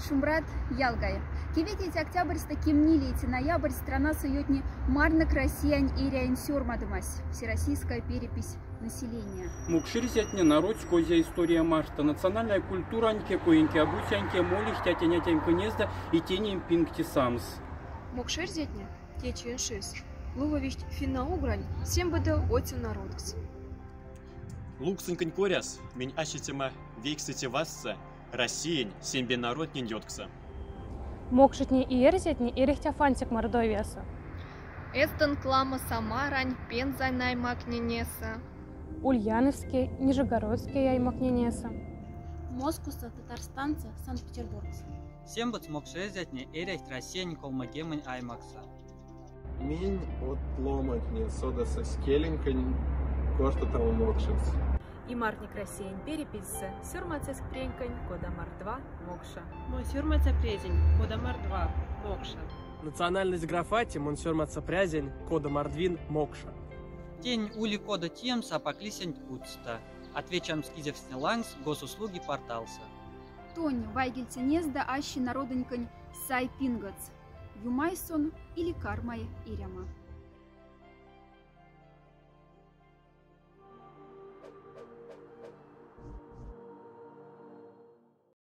Шумрат ялгай. Кеветить октябрьста кемнилите ноябрь страна суетни марнак Россиян и ряйнсюрмадымась. Всероссийская перепись населения. Мукширзятне народ скозя история марта. Национальная культура аньке коинки обусяньке молих тятя-нятянька незда и тенем пинкти самс. Мукширзятне течен шис. Лувовищ финна угрань всем быда отю народос. Луксынкань коряс, мень ащитема вейксите васса, Россиянь сембе народ не йоткса. Мокшитни и эрзятни и рехтяфантик мордовеса. Эстон клама Самарань, Пенза наймакненеса. Ульяновский, Нижегородский яймакненеса. Москуса, татарстанца, Санкт-Петербургса. Сембац мокшезятни эрехт Россиянь колмагемань аймакса. Минь от ломакни содаса скеленькань, кошта там мокшец. И марник Россиянь переписся, сюрмацеск пренькань, кодамар 2, мокша. Мой сюрмаца презень, кодамар 2, мокша. Национальность графати, мон сюрмаца прязень, кодамар 2, мокша. Тень ули кода темса поклисень кутста. Отвечам скизевсне лангс, госуслуги порталса. Тонь вайгельце незда ащи народонькань сай пингац. Юмайсон или кармай иряма.